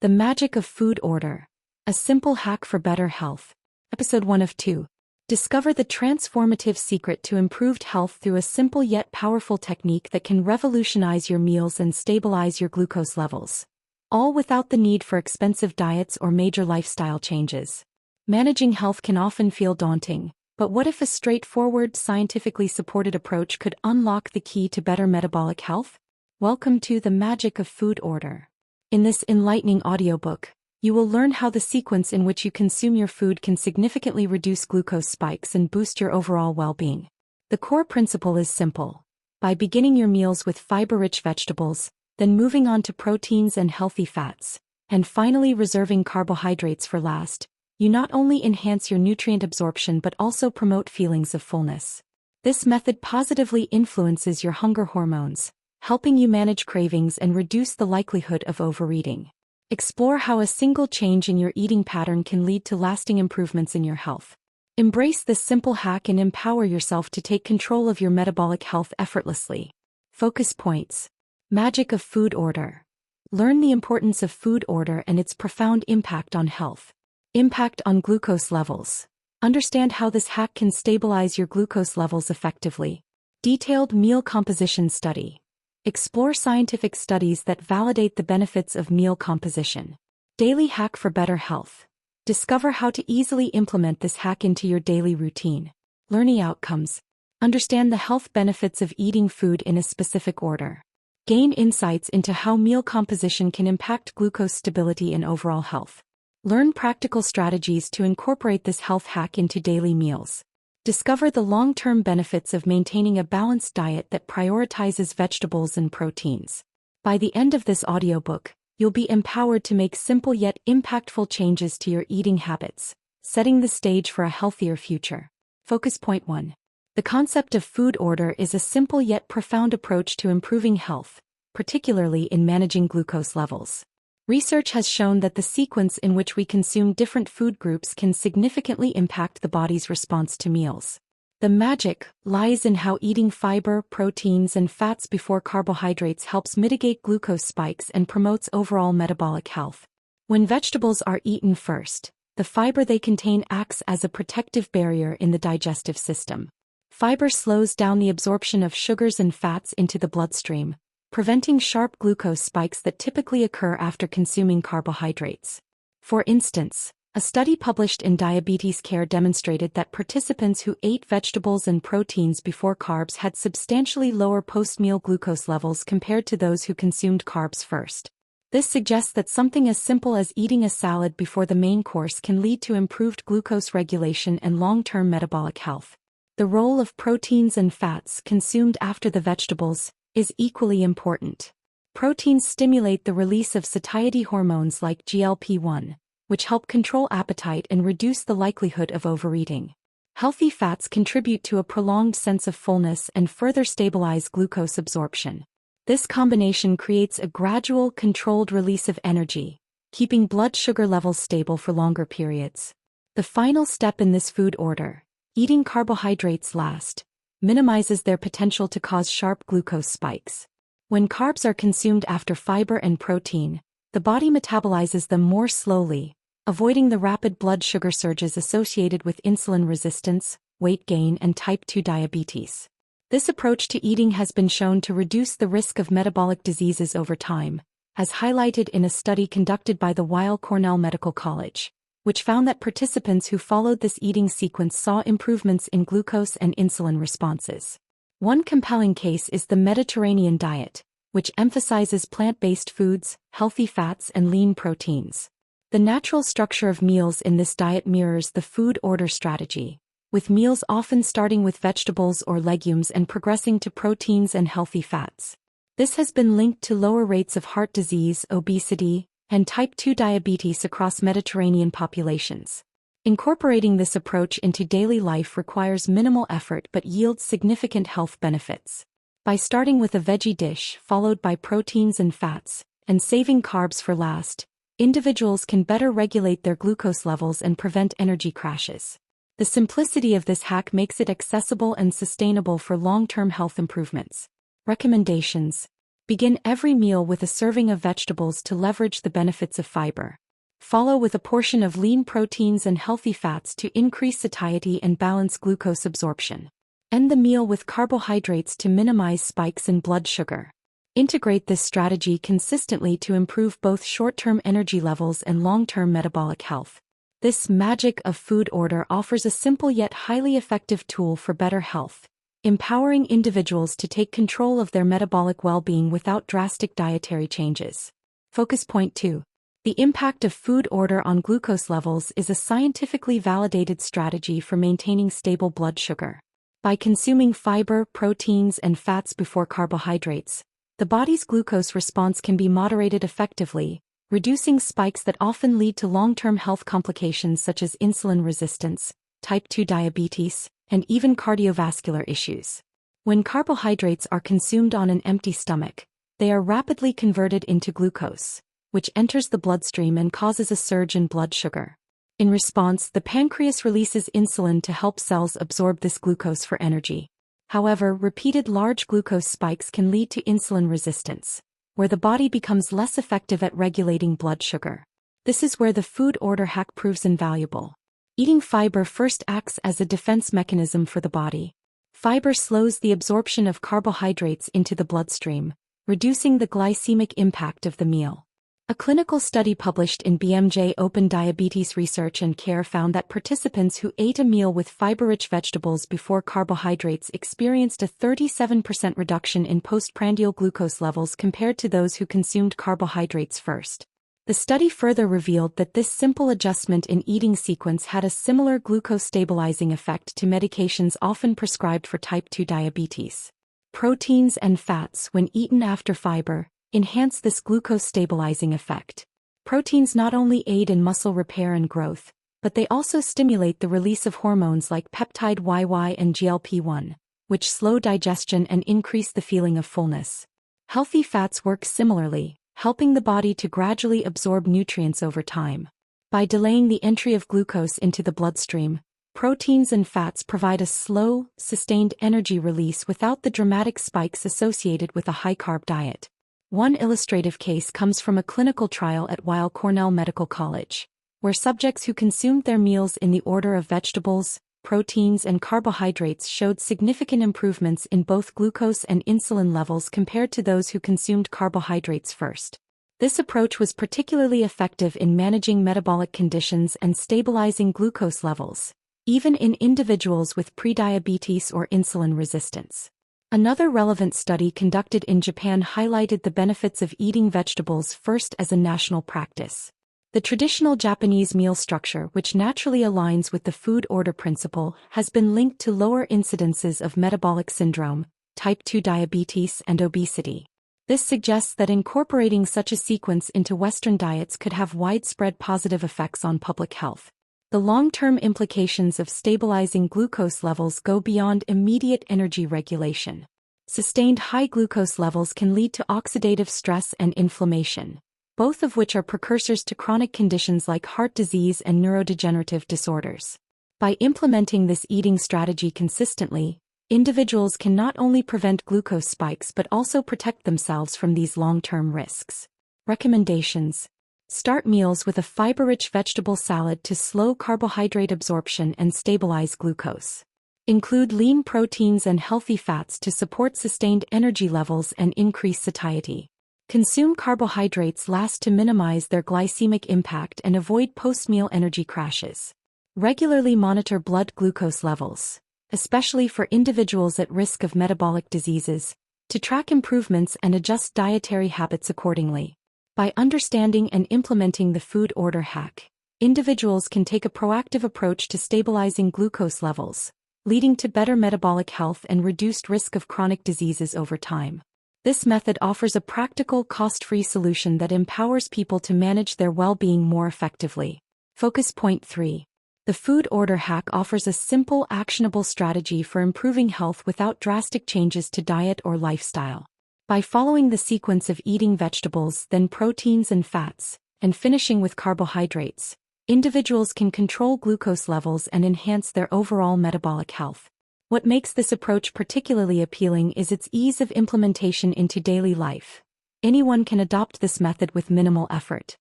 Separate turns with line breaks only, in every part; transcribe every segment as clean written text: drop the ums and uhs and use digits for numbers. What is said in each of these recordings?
The Magic of Food Order. A Simple Hack for Better Health. Episode 1 of 2. Discover the transformative secret to improved health through a simple yet powerful technique that can revolutionize your meals and stabilize your glucose levels. All without the need for expensive diets or major lifestyle changes. Managing health can often feel daunting, but what if a straightforward, scientifically supported approach could unlock the key to better metabolic health? Welcome to The Magic of Food Order. In this enlightening audiobook, you will learn how the sequence in which you consume your food can significantly reduce glucose spikes and boost your overall well-being. The core principle is simple. By beginning your meals with fiber-rich vegetables, then moving on to proteins and healthy fats, and finally reserving carbohydrates for last, you not only enhance your nutrient absorption but also promote feelings of fullness. This method positively influences your hunger hormones, helping you manage cravings and reduce the likelihood of overeating. Explore how a single change in your eating pattern can lead to lasting improvements in your health. Embrace this simple hack and empower yourself to take control of your metabolic health effortlessly. Focus points. Magic of Food Order. Learn the importance of food order and its profound impact on health. Impact on glucose levels. Understand how this hack can stabilize your glucose levels effectively. Detailed meal composition study. Explore scientific studies that validate the benefits of meal composition. Daily hack for better health. Discover how to easily implement this hack into your daily routine. Learning outcomes. Understand the health benefits of eating food in a specific order. Gain insights into how meal composition can impact glucose stability and overall health. Learn practical strategies to incorporate this health hack into daily meals. Discover the long-term benefits of maintaining a balanced diet that prioritizes vegetables and proteins. By the end of this audiobook, you'll be empowered to make simple yet impactful changes to your eating habits, setting the stage for a healthier future. Focus point 1. The concept of food order is a simple yet profound approach to improving health, particularly in managing glucose levels. Research has shown that the sequence in which we consume different food groups can significantly impact the body's response to meals. The magic lies in how eating fiber, proteins, and fats before carbohydrates helps mitigate glucose spikes and promotes overall metabolic health. When vegetables are eaten first, the fiber they contain acts as a protective barrier in the digestive system. Fiber slows down the absorption of sugars and fats into the bloodstream, preventing sharp glucose spikes that typically occur after consuming carbohydrates. For instance, a study published in Diabetes Care demonstrated that participants who ate vegetables and proteins before carbs had substantially lower post-meal glucose levels compared to those who consumed carbs first. This suggests that something as simple as eating a salad before the main course can lead to improved glucose regulation and long-term metabolic health. The role of proteins and fats consumed after the vegetables is equally important. Proteins stimulate the release of satiety hormones like GLP-1, which help control appetite and reduce the likelihood of overeating. Healthy fats contribute to a prolonged sense of fullness and further stabilize glucose absorption. This combination creates a gradual, controlled release of energy, keeping blood sugar levels stable for longer periods. The final step in this food order, eating carbohydrates last, minimizes their potential to cause sharp glucose spikes. When carbs are consumed after fiber and protein, the body metabolizes them more slowly, avoiding the rapid blood sugar surges associated with insulin resistance, weight gain, and type 2 diabetes. This approach to eating has been shown to reduce the risk of metabolic diseases over time, as highlighted in a study conducted by the Weill Cornell Medical College, which found that participants who followed this eating sequence saw improvements in glucose and insulin responses. One compelling case is the Mediterranean diet, which emphasizes plant-based foods, healthy fats, and lean proteins. The natural structure of meals in this diet mirrors the food order strategy, with meals often starting with vegetables or legumes and progressing to proteins and healthy fats. This has been linked to lower rates of heart disease, obesity, and type 2 diabetes across Mediterranean populations. Incorporating this approach into daily life requires minimal effort but yields significant health benefits. By starting with a veggie dish followed by proteins and fats, and saving carbs for last, individuals can better regulate their glucose levels and prevent energy crashes. The simplicity of this hack makes it accessible and sustainable for long-term health improvements. Recommendations. Begin every meal with a serving of vegetables to leverage the benefits of fiber. Follow with a portion of lean proteins and healthy fats to increase satiety and balance glucose absorption. End the meal with carbohydrates to minimize spikes in blood sugar. Integrate this strategy consistently to improve both short-term energy levels and long-term metabolic health. This magic of food order offers a simple yet highly effective tool for better health, empowering individuals to take control of their metabolic well-being without drastic dietary changes. Focus point 2. The impact of food order on glucose levels is a scientifically validated strategy for maintaining stable blood sugar. By consuming fiber, proteins, and fats before carbohydrates, the body's glucose response can be moderated effectively, reducing spikes that often lead to long-term health complications such as insulin resistance, type 2 diabetes, and even cardiovascular issues. When carbohydrates are consumed on an empty stomach, they are rapidly converted into glucose, which enters the bloodstream and causes a surge in blood sugar. In response, the pancreas releases insulin to help cells absorb this glucose for energy. However, repeated large glucose spikes can lead to insulin resistance, where the body becomes less effective at regulating blood sugar. This is where the food order hack proves invaluable. Eating fiber first acts as a defense mechanism for the body. Fiber slows the absorption of carbohydrates into the bloodstream, reducing the glycemic impact of the meal. A clinical study published in BMJ Open Diabetes Research and Care found that participants who ate a meal with fiber-rich vegetables before carbohydrates experienced a 37% reduction in postprandial glucose levels compared to those who consumed carbohydrates first. The study further revealed that this simple adjustment in eating sequence had a similar glucose-stabilizing effect to medications often prescribed for type 2 diabetes. Proteins and fats, when eaten after fiber, enhance this glucose-stabilizing effect. Proteins not only aid in muscle repair and growth, but they also stimulate the release of hormones like peptide YY and GLP-1, which slow digestion and increase the feeling of fullness. Healthy fats work similarly, helping the body to gradually absorb nutrients over time. By delaying the entry of glucose into the bloodstream, proteins and fats provide a slow, sustained energy release without the dramatic spikes associated with a high-carb diet. One illustrative case comes from a clinical trial at Weill Cornell Medical College, where subjects who consumed their meals in the order of vegetables, proteins, and carbohydrates showed significant improvements in both glucose and insulin levels compared to those who consumed carbohydrates first. This approach was particularly effective in managing metabolic conditions and stabilizing glucose levels, even in individuals with prediabetes or insulin resistance. Another relevant study conducted in Japan highlighted the benefits of eating vegetables first as a national practice. The traditional Japanese meal structure, which naturally aligns with the food order principle, has been linked to lower incidences of metabolic syndrome, type 2 diabetes, and obesity. This suggests that incorporating such a sequence into Western diets could have widespread positive effects on public health. The long-term implications of stabilizing glucose levels go beyond immediate energy regulation. Sustained high glucose levels can lead to oxidative stress and inflammation, both of which are precursors to chronic conditions like heart disease and neurodegenerative disorders. By implementing this eating strategy consistently, individuals can not only prevent glucose spikes but also protect themselves from these long-term risks. Recommendations: start meals with a fiber-rich vegetable salad to slow carbohydrate absorption and stabilize glucose. Include lean proteins and healthy fats to support sustained energy levels and increase satiety. Consume carbohydrates last to minimize their glycemic impact and avoid post-meal energy crashes. Regularly monitor blood glucose levels, especially for individuals at risk of metabolic diseases, to track improvements and adjust dietary habits accordingly. By understanding and implementing the food order hack, individuals can take a proactive approach to stabilizing glucose levels, leading to better metabolic health and reduced risk of chronic diseases over time. This method offers a practical, cost-free solution that empowers people to manage their well-being more effectively. Focus point 3. The food order hack offers a simple, actionable strategy for improving health without drastic changes to diet or lifestyle. By following the sequence of eating vegetables, then proteins and fats, and finishing with carbohydrates, individuals can control glucose levels and enhance their overall metabolic health. What makes this approach particularly appealing is its ease of implementation into daily life. Anyone can adopt this method with minimal effort.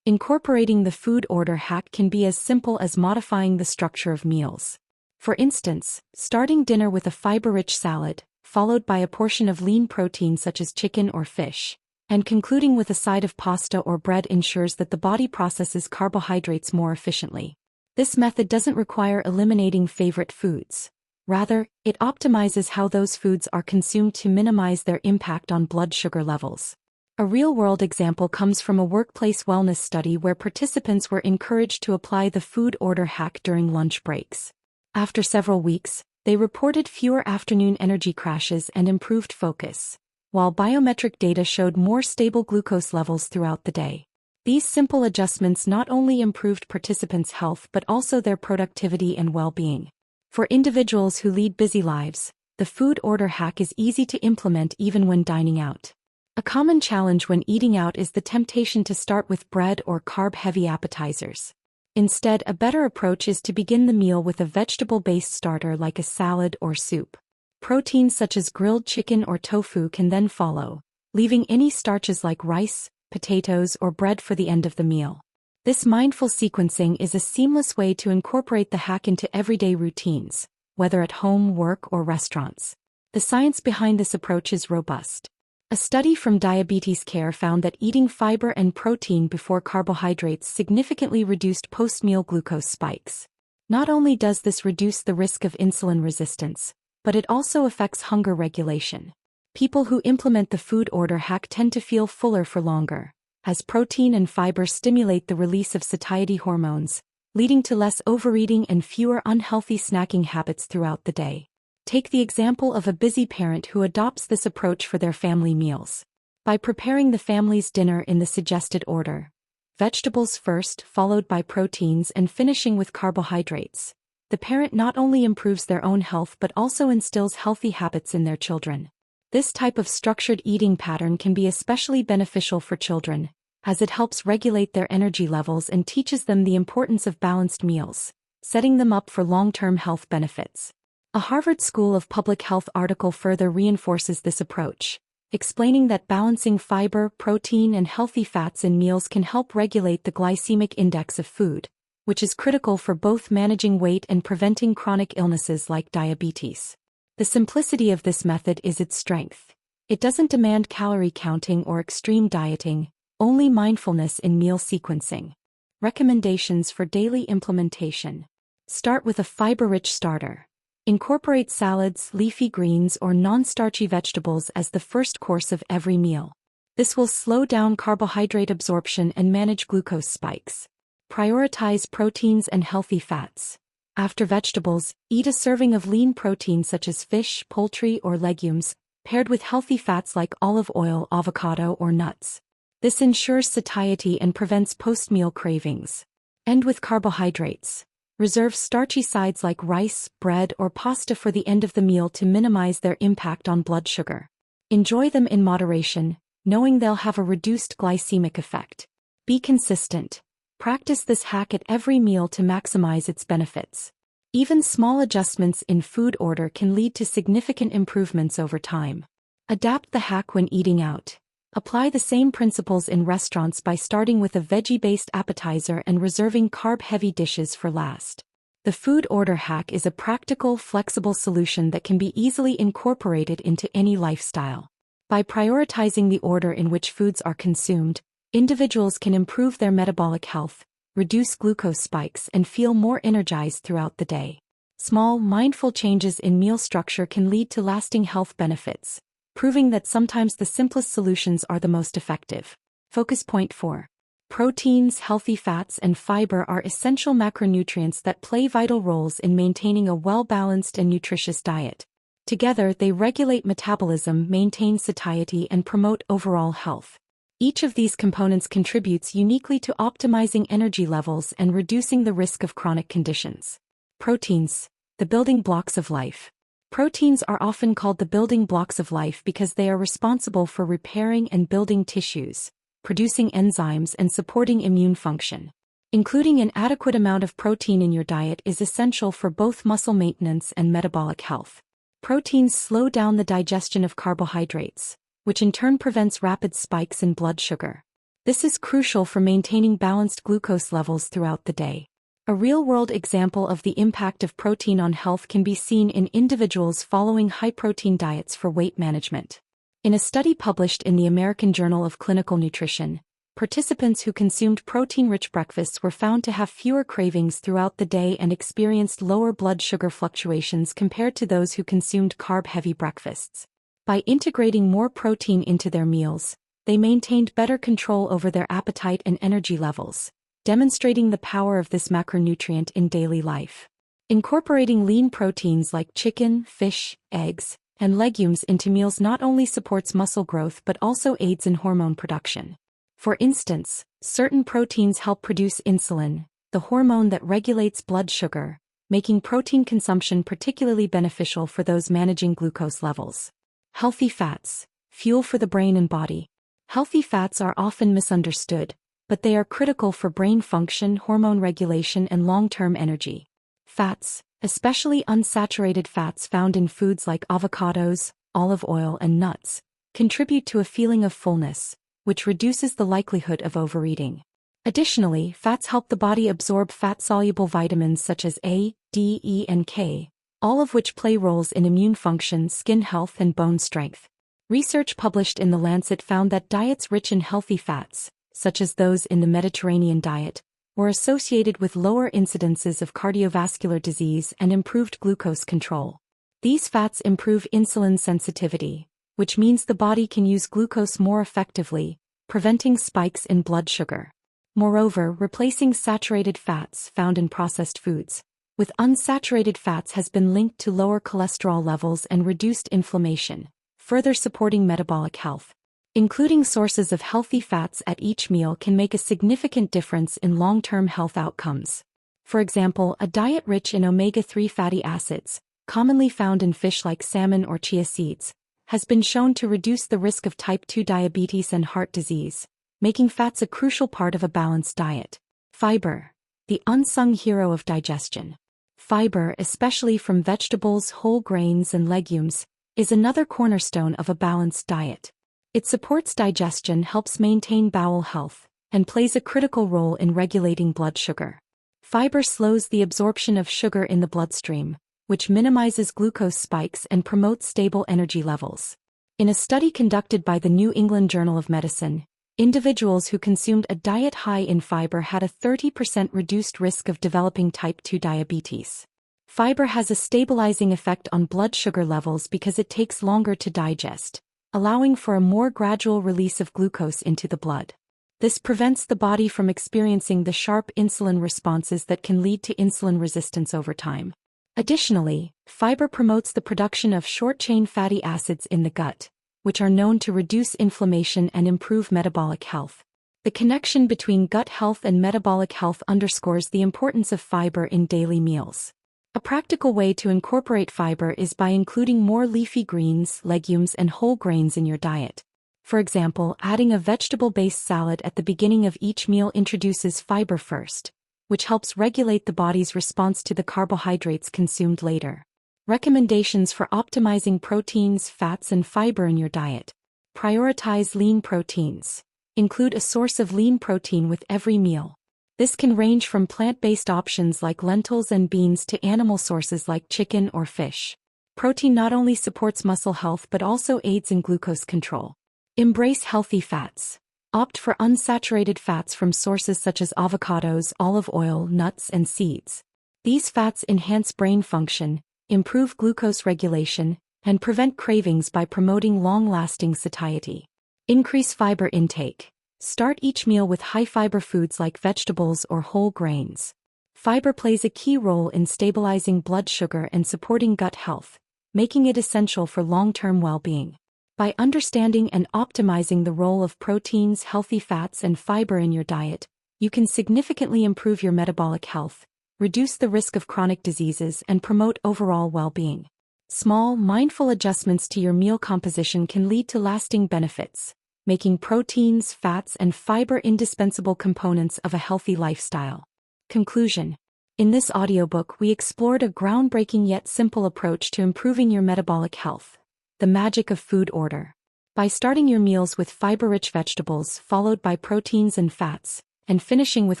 Incorporating the food order hack can be as simple as modifying the structure of meals. For instance, starting dinner with a fiber-rich salad, followed by a portion of lean protein such as chicken or fish, and concluding with a side of pasta or bread ensures that the body processes carbohydrates more efficiently. This method doesn't require eliminating favorite foods. Rather, it optimizes how those foods are consumed to minimize their impact on blood sugar levels. A real-world example comes from a workplace wellness study where participants were encouraged to apply the food order hack during lunch breaks. After several weeks, they reported fewer afternoon energy crashes and improved focus, while biometric data showed more stable glucose levels throughout the day. These simple adjustments not only improved participants' health but also their productivity and well-being. For individuals who lead busy lives, the food order hack is easy to implement even when dining out. A common challenge when eating out is the temptation to start with bread or carb-heavy appetizers. Instead, a better approach is to begin the meal with a vegetable-based starter like a salad or soup. Proteins such as grilled chicken or tofu can then follow, leaving any starches like rice, potatoes, or bread for the end of the meal. This mindful sequencing is a seamless way to incorporate the hack into everyday routines, whether at home, work, or restaurants. The science behind this approach is robust. A study from Diabetes Care found that eating fiber and protein before carbohydrates significantly reduced post-meal glucose spikes. Not only does this reduce the risk of insulin resistance, but it also affects hunger regulation. People who implement the food order hack tend to feel fuller for longer, as protein and fiber stimulate the release of satiety hormones, leading to less overeating and fewer unhealthy snacking habits throughout the day. Take the example of a busy parent who adopts this approach for their family meals. By preparing the family's dinner in the suggested order, vegetables first, followed by proteins, and finishing with carbohydrates, the parent not only improves their own health but also instills healthy habits in their children. This type of structured eating pattern can be especially beneficial for children, as it helps regulate their energy levels and teaches them the importance of balanced meals, setting them up for long-term health benefits. A Harvard School of Public Health article further reinforces this approach, explaining that balancing fiber, protein, and healthy fats in meals can help regulate the glycemic index of food, which is critical for both managing weight and preventing chronic illnesses like diabetes. The simplicity of this method is its strength. It doesn't demand calorie counting or extreme dieting, only mindfulness in meal sequencing. Recommendations for daily implementation. Start with a fiber-rich starter. Incorporate salads, leafy greens, or non-starchy vegetables as the first course of every meal. This will slow down carbohydrate absorption and manage glucose spikes. Prioritize proteins and healthy fats. After vegetables, eat a serving of lean protein such as fish, poultry, or legumes, paired with healthy fats like olive oil, avocado, or nuts. This ensures satiety and prevents post-meal cravings. End with carbohydrates. Reserve starchy sides like rice, bread, or pasta for the end of the meal to minimize their impact on blood sugar. Enjoy them in moderation, knowing they'll have a reduced glycemic effect. Be consistent. Practice this hack at every meal to maximize its benefits. Even small adjustments in food order can lead to significant improvements over time. Adapt the hack when eating out. Apply the same principles in restaurants by starting with a veggie-based appetizer and reserving carb-heavy dishes for last. The food order hack is a practical, flexible solution that can be easily incorporated into any lifestyle. By prioritizing the order in which foods are consumed, individuals can improve their metabolic health, reduce glucose spikes, and feel more energized throughout the day. Small, mindful changes in meal structure can lead to lasting health benefits, proving that sometimes the simplest solutions are the most effective. Focus point 4. Proteins, healthy fats, and fiber are essential macronutrients that play vital roles in maintaining a well-balanced and nutritious diet. Together, they regulate metabolism, maintain satiety, and promote overall health. Each of these components contributes uniquely to optimizing energy levels and reducing the risk of chronic conditions. Proteins, the building blocks of life. Proteins are often called the building blocks of life because they are responsible for repairing and building tissues, producing enzymes, and supporting immune function. Including an adequate amount of protein in your diet is essential for both muscle maintenance and metabolic health. Proteins slow down the digestion of carbohydrates, which in turn prevents rapid spikes in blood sugar. This is crucial for maintaining balanced glucose levels throughout the day. A real-world example of the impact of protein on health can be seen in individuals following high-protein diets for weight management. In a study published in the American Journal of Clinical Nutrition, participants who consumed protein-rich breakfasts were found to have fewer cravings throughout the day and experienced lower blood sugar fluctuations compared to those who consumed carb-heavy breakfasts. By integrating more protein into their meals, they maintained better control over their appetite and energy levels, demonstrating the power of this macronutrient in daily life. Incorporating lean proteins like chicken, fish, eggs, and legumes into meals not only supports muscle growth but also aids in hormone production. For instance, certain proteins help produce insulin, the hormone that regulates blood sugar, making protein consumption particularly beneficial for those managing glucose levels. Healthy fats, fuel for the brain and body. Healthy fats are often misunderstood, but they are critical for brain function, hormone regulation, and long-term energy. Fats, especially unsaturated fats found in foods like avocados, olive oil, and nuts, contribute to a feeling of fullness, which reduces the likelihood of overeating. Additionally, fats help the body absorb fat-soluble vitamins such as A, D, E, and K, all of which play roles in immune function, skin health, and bone strength. Research published in The Lancet found that diets rich in healthy fats, such as those in the Mediterranean diet, were associated with lower incidences of cardiovascular disease and improved glucose control. These fats improve insulin sensitivity, which means the body can use glucose more effectively, preventing spikes in blood sugar. Moreover, replacing saturated fats found in processed foods with unsaturated fats has been linked to lower cholesterol levels and reduced inflammation, further supporting metabolic health. Including sources of healthy fats at each meal can make a significant difference in long-term health outcomes. For example, a diet rich in omega-3 fatty acids, commonly found in fish like salmon or chia seeds, has been shown to reduce the risk of type 2 diabetes and heart disease, making fats a crucial part of a balanced diet. Fiber, the unsung hero of digestion. Fiber, especially from vegetables, whole grains, and legumes, is another cornerstone of a balanced diet. It supports digestion, helps maintain bowel health, and plays a critical role in regulating blood sugar. Fiber slows the absorption of sugar in the bloodstream, which minimizes glucose spikes and promotes stable energy levels. In a study conducted by the New England Journal of Medicine, individuals who consumed a diet high in fiber had a 30% reduced risk of developing type 2 diabetes. Fiber has a stabilizing effect on blood sugar levels because it takes longer to digest, allowing for a more gradual release of glucose into the blood. This prevents the body from experiencing the sharp insulin responses that can lead to insulin resistance over time. Additionally, fiber promotes the production of short-chain fatty acids in the gut, which are known to reduce inflammation and improve metabolic health. The connection between gut health and metabolic health underscores the importance of fiber in daily meals. A practical way to incorporate fiber is by including more leafy greens, legumes, and whole grains in your diet. For example, adding a vegetable-based salad at the beginning of each meal introduces fiber first, which helps regulate the body's response to the carbohydrates consumed later. Recommendations for optimizing proteins, fats, and fiber in your diet. Prioritize lean proteins. Include a source of lean protein with every meal. This can range from plant-based options like lentils and beans to animal sources like chicken or fish. Protein not only supports muscle health but also aids in glucose control. Embrace healthy fats. Opt for unsaturated fats from sources such as avocados, olive oil, nuts, and seeds. These fats enhance brain function, improve glucose regulation, and prevent cravings by promoting long-lasting satiety. Increase fiber intake. Start each meal with high-fiber foods like vegetables or whole grains. Fiber plays a key role in stabilizing blood sugar and supporting gut health, making it essential for long-term well-being. By understanding and optimizing the role of proteins, healthy fats, and fiber in your diet, you can significantly improve your metabolic health, reduce the risk of chronic diseases, and promote overall well-being. Small, mindful adjustments to your meal composition can lead to lasting benefits, making proteins, fats, and fiber indispensable components of a healthy lifestyle. Conclusion. In this audiobook, we explored a groundbreaking yet simple approach to improving your metabolic health: the magic of food order. By starting your meals with fiber-rich vegetables followed by proteins and fats, and finishing with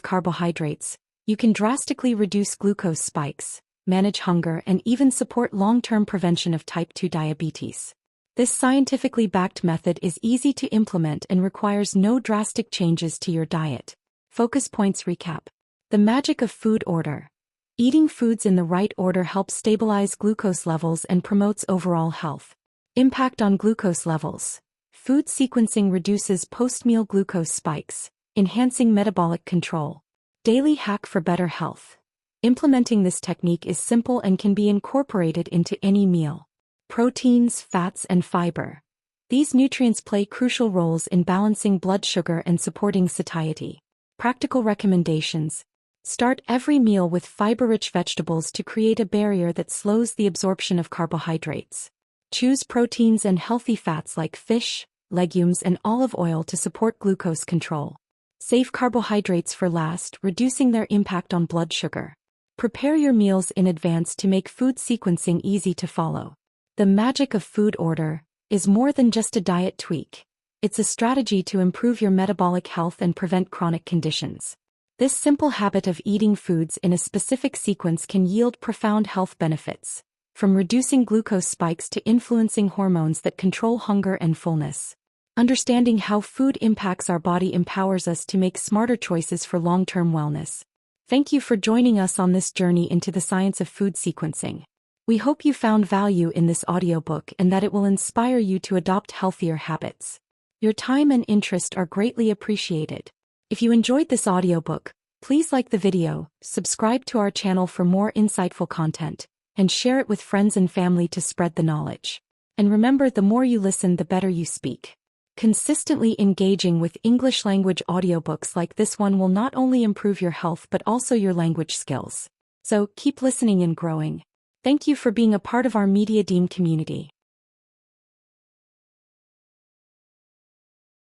carbohydrates, you can drastically reduce glucose spikes, manage hunger, and even support long-term prevention of type 2 diabetes. This scientifically backed method is easy to implement and requires no drastic changes to your diet. Focus points recap. The magic of food order. Eating foods in the right order helps stabilize glucose levels and promotes overall health. Impact on glucose levels. Food sequencing reduces post-meal glucose spikes, enhancing metabolic control. Daily hack for better health. Implementing this technique is simple and can be incorporated into any meal. Proteins, fats, and fiber. These nutrients play crucial roles in balancing blood sugar and supporting satiety. Practical recommendations. Start every meal with fiber-rich vegetables to create a barrier that slows the absorption of carbohydrates. Choose proteins and healthy fats like fish, legumes, and olive oil to support glucose control. Save carbohydrates for last, reducing their impact on blood sugar. Prepare your meals in advance to make food sequencing easy to follow. The magic of food order is more than just a diet tweak. It's a strategy to improve your metabolic health and prevent chronic conditions. This simple habit of eating foods in a specific sequence can yield profound health benefits, from reducing glucose spikes to influencing hormones that control hunger and fullness. Understanding how food impacts our body empowers us to make smarter choices for long-term wellness. Thank you for joining us on this journey into the science of food sequencing. We hope you found value in this audiobook and that it will inspire you to adopt healthier habits. Your time and interest are greatly appreciated. If you enjoyed this audiobook, please like the video, subscribe to our channel for more insightful content, and share it with friends and family to spread the knowledge. And remember, the more you listen, the better you speak. Consistently engaging with English language audiobooks like this one will not only improve your health but also your language skills. So keep listening and growing. Thank you for being a part of our Media Deem community.